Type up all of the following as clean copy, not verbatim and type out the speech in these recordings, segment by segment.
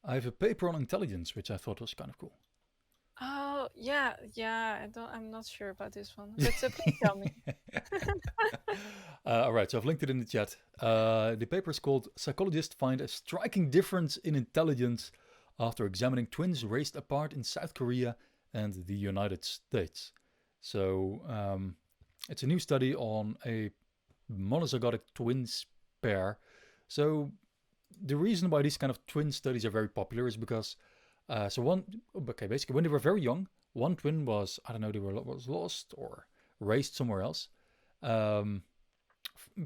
I have a paper on intelligence, which I thought was kind of cool. Oh, yeah. I'm not sure about this one, but please tell me. All right, so I've linked it in the chat. The paper is called Psychologists Find a Striking Difference in Intelligence After Examining Twins Raised Apart in South Korea and the United States. So it's a new study on a monozygotic twins pair. So the reason why these kind of twin studies are very popular is because basically when they were very young, one twin was, I don't know, was lost or raised somewhere else. Um,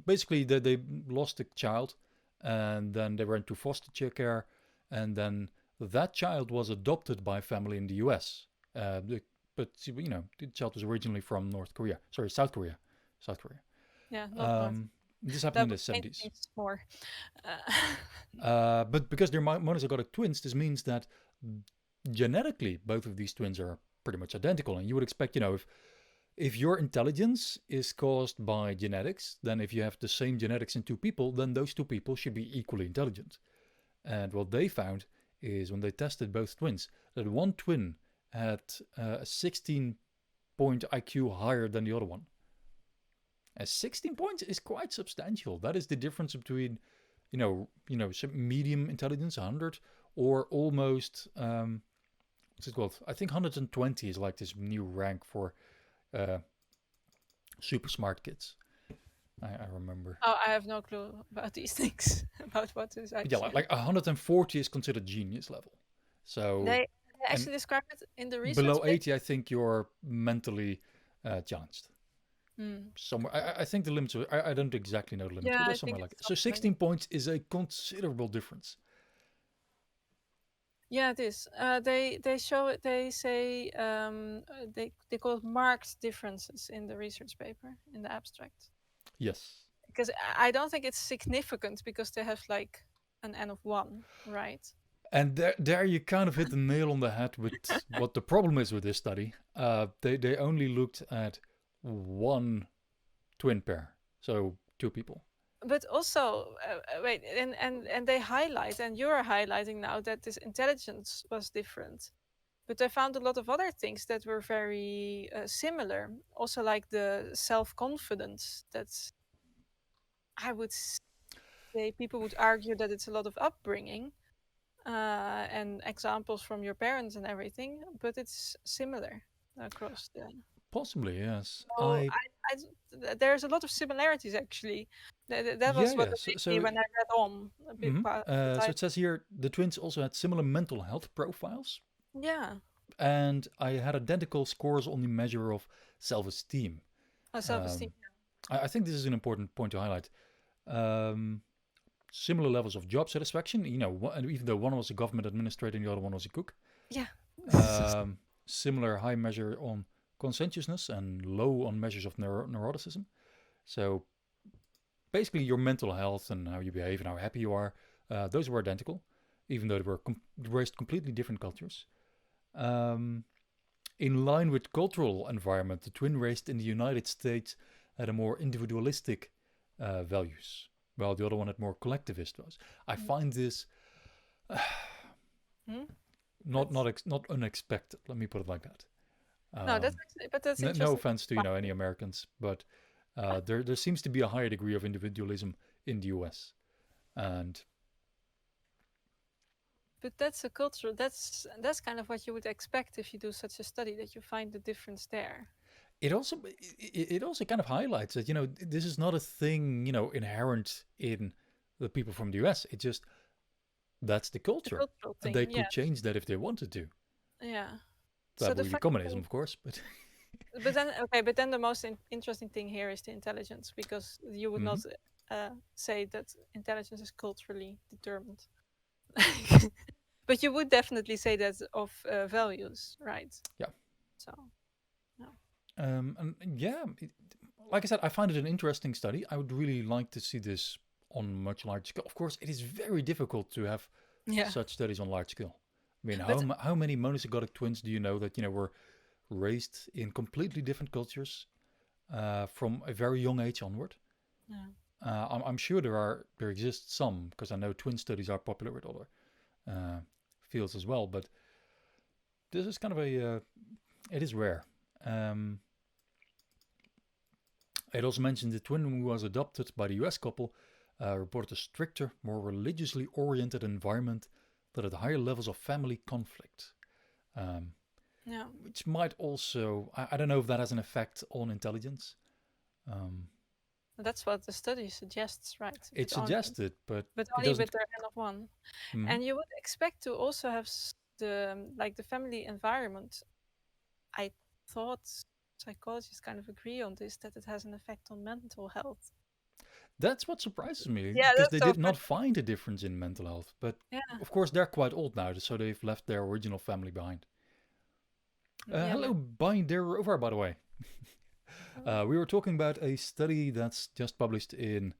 Basically, they lost a child, and then they went to foster care, and then that child was adopted by a family in the U.S. But the child was originally from North Korea. Sorry, South Korea. South Korea. Yeah, not North. Um, this happened That in the would change 70s. things more. Uh, But because they're monozygotic twins, this means that genetically both of these twins are pretty much identical. And you would expect, if your intelligence is caused by genetics, then if you have the same genetics in two people, then those two people should be equally intelligent. And what they found is when they tested both twins, that one twin had a 16-point IQ higher than the other one. And 16 points is quite substantial. That is the difference between, some medium intelligence, 100, or almost, what's it called? I think 120 is like this new rank for uh, super smart kids. I remember. oh, I have no clue about these things, about what is But yeah, actually. like 140 is considered genius level. So, They and actually describe it in the research below paper. 80, I think you're mentally challenged. Hmm. Somewhere, I think the limits. I don't exactly know the limits, Yeah, but I there's think somewhere like it's it. So something like that. 16 points is a considerable difference. Yeah, it is. They show it. They say they call it marked differences in the research paper in the abstract. Yes. Because I don't think it's significant because they have like an n of one, right? And there you kind of hit the nail on the head with what the problem is with this study. They only looked at one twin pair, so two people. But also, wait, and they highlight, and you're highlighting now that this intelligence was different. But I found a lot of other things that were very similar. Also, like the self confidence. That's I would say people would argue that it's a lot of upbringing and examples from your parents and everything, but it's similar across the. Possibly, yes. So there's a lot of similarities actually. That Yeah, was what yeah. So, amazed me so when I read on a bit. The So title. it says here the twins also had similar mental health profiles, Yeah, and I had identical scores on the measure of self-esteem. self-esteem. Um, I think this is an important point to highlight. Um, Similar levels of job satisfaction. Even though one was a government administrator and the other one was a cook. Yeah. Um, Similar high measure on conscientiousness and low on measures of neuroticism. So basically, your mental health and how you behave and how happy you are, those were identical, even though they were raised completely different cultures. Um, in line with cultural environment, the twin raised in the United States had a more individualistic values, while the other one had more collectivist values. I find this Hmm? not That's not unexpected. Let me put it like that. no, that's Um, actually, but that's no interesting. offense to any Americans, but there seems to be a higher degree of individualism in the U.S. and But that's a culture. That's kind of what you would expect if you do such a study that you find the difference there. it also kind of highlights that this is not a thing inherent in the people from the U.S. It just that's the The culture, cultural and they thing, could yeah, change that if they wanted to. yeah. So That the would be fact, communism, of course, but but then okay, but then the most interesting thing here is the intelligence because you would not Mhm. say that intelligence is culturally determined. But you would definitely say that of values, right? Yeah. So, no. And yeah, like I said, I find it an interesting study. I would really like to see this on much larger scale. Of course, it is very difficult to have Yeah. such studies on large scale. I mean, But how many monozygotic twins do you know that were raised in completely different cultures from a very young age onward? yeah. I'm sure there exists some because I know twin studies are popular with other uh, fields as well, but this is kind of it is rare. Um, it also mentioned the twin who was adopted by the US couple reported a stricter, more religiously oriented environment that had higher levels of family conflict. Um, Yeah. which might also, I don't know if that has an effect on intelligence. Um, That's what the study suggests, right? it suggested, but But it only doesn't. with their N of 1. Mhm. And you would expect to also have the family environment. I thought psychologists kind of agree on this, that it has an effect on mental health. That's what surprises me Yeah, because that's they so did not funny. find a difference in mental health. But Yeah. of course, they're quite old now, so they've left their original family behind. Yeah, Hello, Binder over, by the way. We were talking about a study that's just published in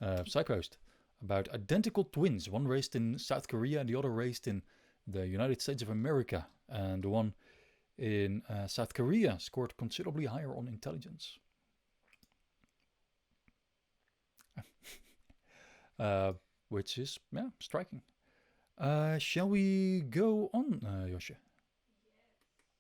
PsychPost about identical twins, one raised in South Korea and the other raised in the United States of America. And the one in South Korea scored considerably higher on intelligence. Which is, yeah, striking. Shall we go on, Josje?